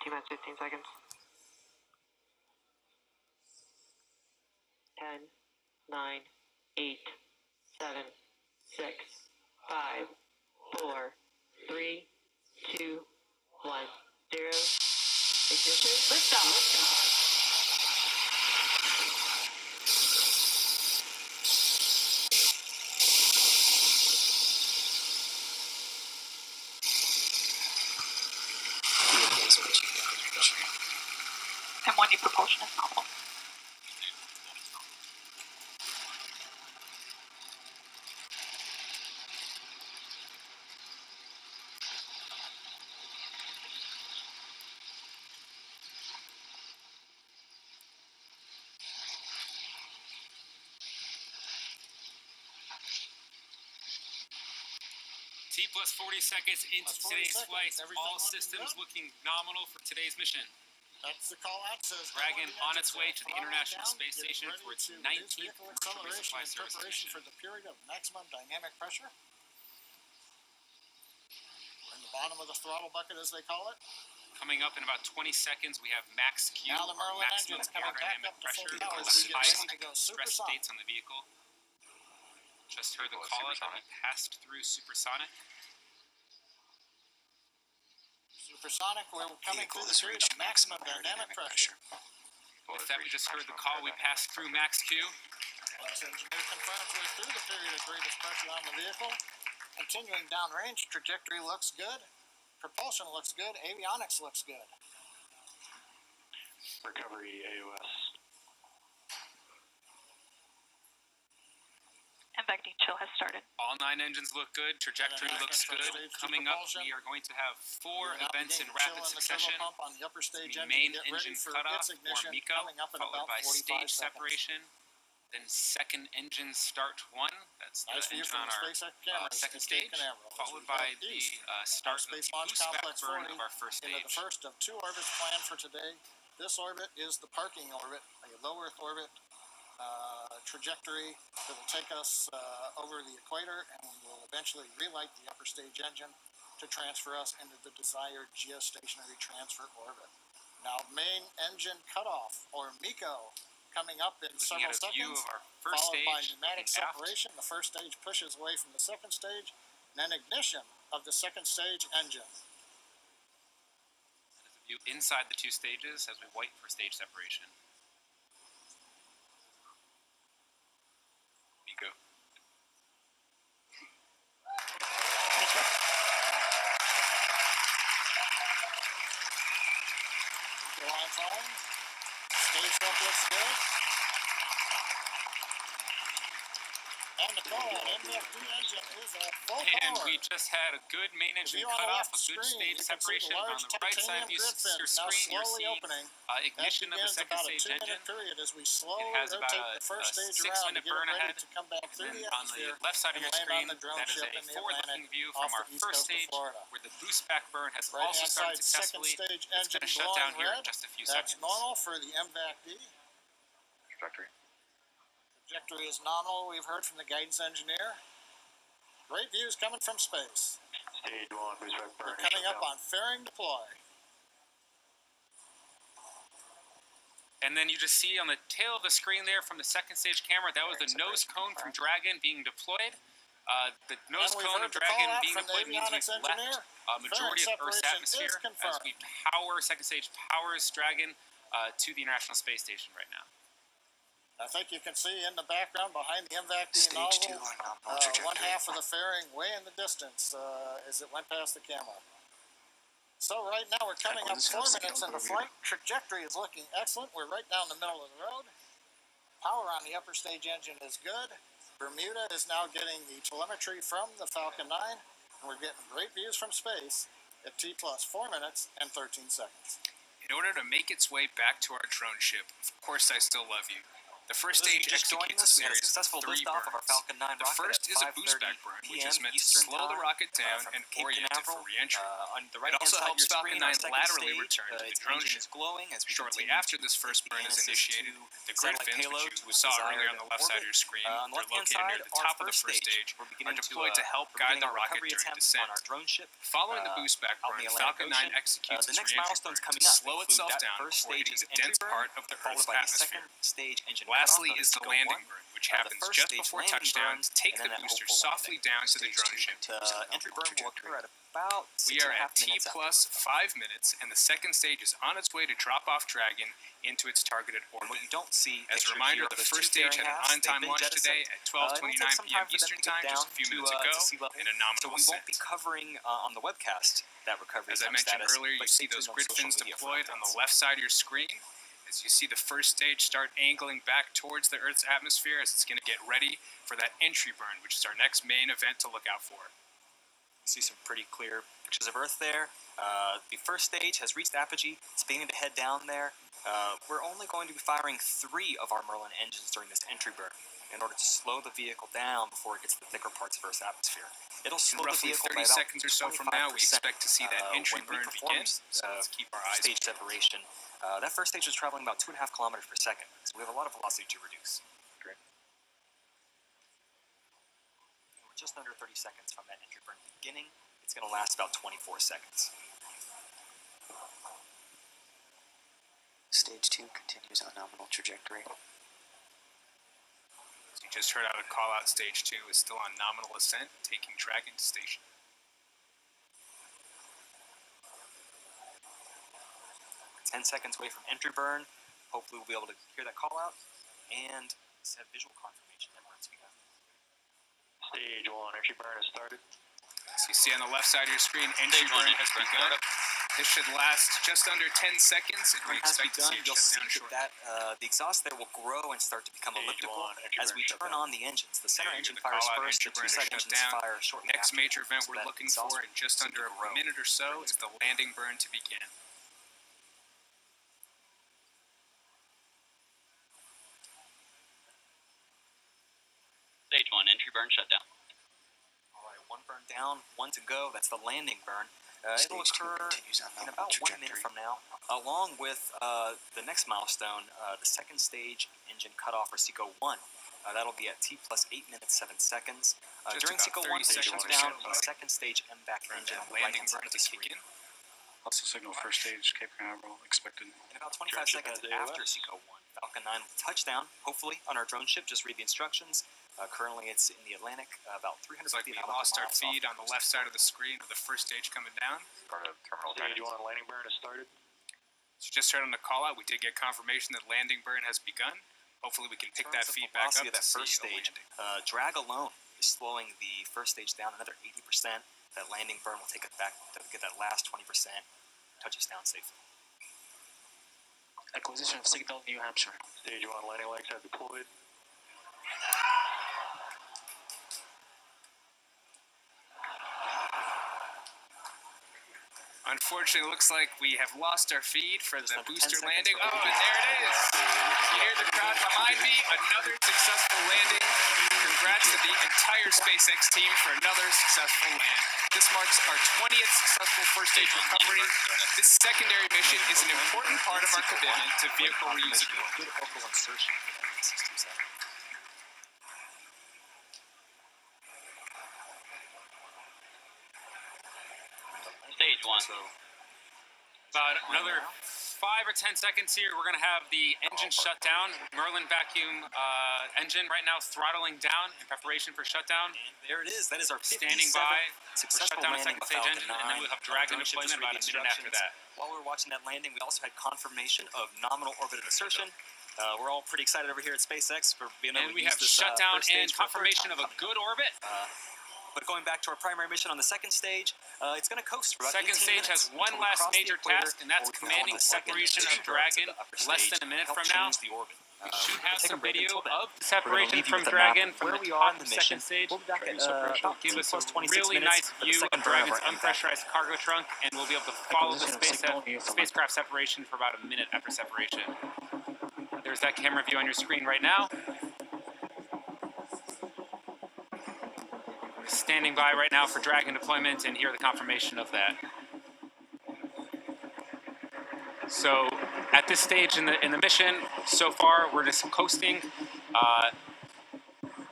T-minus 15 seconds. 10, 9, 8, 7, 6, 5, 4, 3, 2, 1, 0. Ignition. Liftoff. M1 propulsion is nominal. T plus 40 seconds into today's flight. All systems looking nominal for today's mission. That's the call out. Says Dragon on its way to the International Space Station for its 19th commercial resupply service mission. For the period of maximum dynamic pressure. We're in the bottom of the throttle bucket, as they call it. Coming up in about 20 seconds, we have max Q, now the Merlin maximum engine's coming back aerodynamic up to full pressure, power the as we get highest ready to go stress supersonic. states on the vehicle. Just heard the call out that we passed through supersonic. Supersonic, we're coming through the period of maximum dynamic pressure. With that, we just heard the call. We passed through max Q. This engineer confirms we're through the period of greatest pressure on the vehicle. Continuing downrange, trajectory looks good. Propulsion looks good. Avionics looks good. Recovery AOS. MVAC chill has started. All 9 engines look good. Trajectory looks good. Coming up, we are going to have 4 events in rapid succession. On the upper stage The main engine for cutoff, its or ignition, MECO, coming up in followed about by 45 stage seconds. separation. Then second engine start 1. That's the Nice view engine from on the our SpaceX cameras. second Escape stage, Canaveral. followed by the start of the Space Launch boost back Complex burn 40 of our first into the stage. first of 2 orbits planned for today. This orbit is the parking orbit, a low Earth orbit trajectory that will take us over the equator and will eventually relight the upper stage engine to transfer us into the desired geostationary transfer orbit. Now, main engine cutoff, or MECO, coming up in Looking several at a view seconds, of our first followed by stage, pneumatic looking aft. separation. The first stage pushes away from the second stage, and then ignition of the second stage engine. There's a view inside the 2 stages as we wait for stage separation. MECO. The line following. Stage up looks good. And the call out MFD engine is at full And power. we just had a good main engine View on the cutoff, left a good screen, stage you can see separation. the On large the right side of titanium your grid fins now screen, you're slowly seeing opening. ignition of the That second begins stage about a engine. 2-minute period as we slowly It has about rotate the first a stage 6-minute around to get burn it ready ahead. to come back through And the then on the atmosphere left side of and your land screen, on the drone that is ship a in the forward-looking Atlantic view off from our the east first coast of stage, Florida. where the boost back burn has also Right-hand started side, second successfully. stage It's engine going to shut down glowing here in red. just a few That's seconds. normal for the MVAC-D. Trajectory. Trajectory is nominal, we've heard from the guidance engineer. Great views coming from space. Stage 1, boost back burn. We're coming up on fairing deploy. And then you just see on the tail of the screen there from the second stage camera, that was the nose cone from Dragon being deployed. The nose And we've cone heard of the Dragon call out being from the deployed means avionics we've engineer. left a majority of Earth's Fairing separation atmosphere is as confirmed. we power second stage powers Dragon to the International Space Station right now. I think you can see in the background behind the MVAC-D Stage 2 nozzle, on nominal trajectory. one half of the fairing way in the distance as it went past the camera. So right now we're coming up 4 minutes into flight. Trajectory is looking excellent. We're right down the middle of the road. Power on the upper stage engine is good. Bermuda is now getting the telemetry from the Falcon 9, and we're getting great views from space at T plus 4 minutes and 13 seconds. In order to make its way back to our drone ship, of course I still love you, The first For those of stage you just joining executes a us, we had a series of successful 3 liftoff of our burns. Falcon 9 The rocket first at is a boost 5:30 back burn, which p.m. is meant to Eastern slow the time, rocket down from and Cape orient it Canaveral. for re-entry. On the It right-hand also side of helps your Falcon screen, 9 our second laterally stage, return to the its drone engine ship. is glowing as we Shortly continue after to this first take burn is Genesis initiated, to the grid satellite fins, payload which to you saw earlier on desired the left side of orbit. your screen, On the they're left-hand located near side, the our top of the first first stage, we're are beginning deployed to help we're guide beginning the our rocket recovery during attempt descent. on our drone ship. Following the boost back out burn, in the Atlantic Falcon 9 Ocean. executes The its next re-entry milestone's burn coming to up. slow Include itself that down first before stage hitting is the dense entry burn, part of the followed Earth's by the atmosphere. second stage engine Lastly cutoff, is the Seco landing 1. burn, which The happens first just stage before landing touchdown burn, to take and the then that booster hopeful softly landing. down to the drone ship. Entry burn will occur at about We 6.5 are at T minutes plus after. 5 minutes, and the second stage is on its way to drop off Dragon into its targeted And what orbit. you don't see As a pictured reminder, here are the those first two stage fairing had an halves. on-time They've been launch today jettisoned. at It'll take 12:29 some p.m. time for them Eastern to get Time, down just a few minutes to ago, sea level. in a So nominal we won't be ascent. covering on the webcast that recovery As I attempt mentioned status, earlier, you but see stay those tuned on grid social fins media for deployed on the updates. left side of your screen. As you see the first stage start angling back towards the Earth's atmosphere as it's going to get ready for that entry burn, which is our next main event to look out for. You see some pretty clear pictures of Earth there. The first stage has reached apogee. It's beginning to head down there. We're only going to be firing 3 of our Merlin engines during this entry burn in order to slow the vehicle down before it gets to the thicker parts of Earth's atmosphere. It'll In slow the roughly vehicle 30 by about seconds or so from now, we 25%, expect to see that entry when we burn perform, begin, so let's keep our eyes stage peeled. separation. That first stage was traveling about 2.5 kilometers per second, so we have a lot of velocity to reduce. Great. We're just under 30 seconds from that entry burn beginning. It's going to last about 24 seconds. Stage 2 continues on nominal trajectory. As you just heard out a call out, stage 2 is still on nominal ascent, taking Dragon to station. 10 seconds away from entry burn. Hopefully we'll be able to hear that call out and have visual confirmation that burn's begun. Stage 1, entry burn has started. As you see on the left side of your screen, entry burn has begun. This should last just under 10 seconds, and we Burn has expect to begun. see it You'll shut see down shortly. that the exhaust there will grow and start to become Stage elliptical 1, entry as burn we shut turn down. on the engines. The center There you engine go, the fires call out, first, entry the burn two is side shut engines down. fire shortly Next after. major event So we're that looking exhaust for in just will under grow. a minute or so is the landing burn to begin. Stage 1, entry burn shutdown. All right, 1 burn down, 1 to go. That's the landing burn. It'll Stage 2 occur continues on in nominal about 1 minute trajectory. from now, along with the next milestone, the second stage engine cutoff for Seco 1. That'll be at T plus 8 minutes 7 seconds. Just During about Seco 30 1, it seconds shuts to down shut the down. second stage MVAC For engine that on the landing right-hand side burn of the to screen. begin. Hostile signal first stage, Cape Canaveral expected. In about 25 Direction seconds has after AOS. Seco 1, Falcon 9 will touch down, hopefully, on our drone ship. Just read the instructions. Currently, it's in the Atlantic, about 350 It's like we nautical lost our miles feed off on the coast. left side of the screen of the first stage coming down. Start of terminal Stage 1, landing burn has started. So just heard on the call out, we did get confirmation that landing burn has begun. Hopefully we can pick In that terms of feedback up velocity to of that first see a stage, landing. drag alone is slowing the first stage down another 80%. That landing burn will take it back to get that last 20%, touch us down safely. Acquisition of signal New Hampshire. Stage 1, landing legs have deployed. Unfortunately, it looks like we have lost our feed for the under 10 booster seconds landing. for Oh, the and there it is. You hear the crowd behind me. Another successful landing. Congrats to the entire SpaceX team for another successful land. This marks our 20th successful first stage recovery. This secondary mission is an important part of our commitment to vehicle reusability. Good orbital insertion for that N627. Stage 1. So, About another 5 or 10 seconds here, we're going to have the engine shut down. Merlin vacuum engine right now throttling down in preparation for shutdown. and there it is. That is our Standing 57th by for successful shutdown of landing second of stage Falcon engine, 9. and then we'll have Our Dragon drone ship deployment just about read a minute after instructions. that. While we were watching that landing, we also had confirmation of nominal orbit insertion. We're all pretty excited over here at SpaceX for being able And to we use have this shutdown first and stage for the third confirmation time of a coming good orbit. But going back to our primary mission on the second stage, it's going to coast for about Second 18 stage minutes has one until we last cross the major equator, task, and that's where we commanding go on the second separation of stage burns Dragon the upper less stage than a minute to help from now. change the orbit. We should have take some a break video until then. of the We're gonna separation leave you from with a map Dragon of from where the we are top in of the the second mission. stage. We'll be back at Which will about give 2 us a plus 26 really minutes nice for the view second of burn Dragon's our MVAC. unpressurized cargo trunk, and we'll be able to follow the Acquisition of signal Newfoundland. spacecraft separation for about a minute after separation. There's that camera view on your screen right now. Standing by right now for Dragon deployment, and here the confirmation of that. So at this stage in the mission, so far we're just coasting.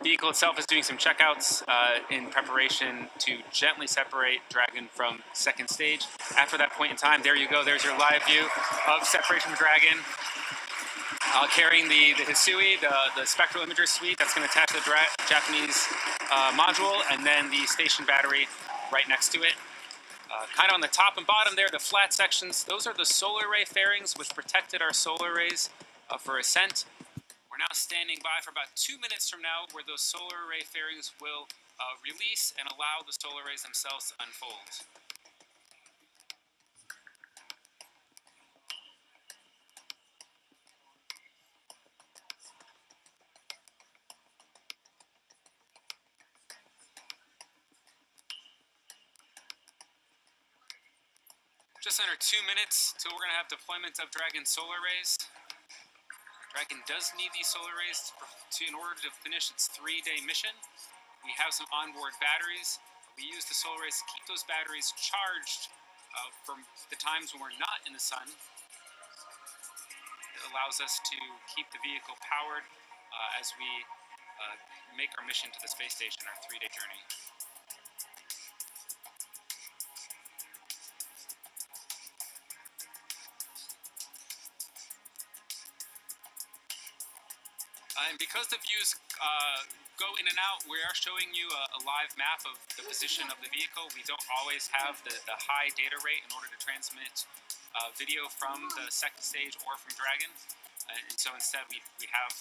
Vehicle itself is doing some checkouts in preparation to gently separate Dragon from second stage. After that point in time, there you go. There's your live view of separation from Dragon. Carrying the Hisui, the spectral imager suite that's going to attach to the Japanese module, and then the station battery right next to it. Kind of on the top and bottom there, the flat sections, those are the solar array fairings which protected our solar arrays for ascent. We're now standing by for about 2 minutes from now where those solar array fairings will release and allow the solar arrays themselves to unfold. Just under 2 minutes till we're going to have deployment of Dragon solar arrays. Dragon does need these solar arrays in order to finish its 3-day mission. We have some onboard batteries. We use the solar arrays to keep those batteries charged from the times when we're not in the sun. It allows us to keep the vehicle powered as we make our mission to the space station, our 3-day journey. And because the views go in and out, we are showing you a live map of the position of the vehicle. We don't always have the high data rate in order to transmit video from the second stage or from Dragon. And so instead we have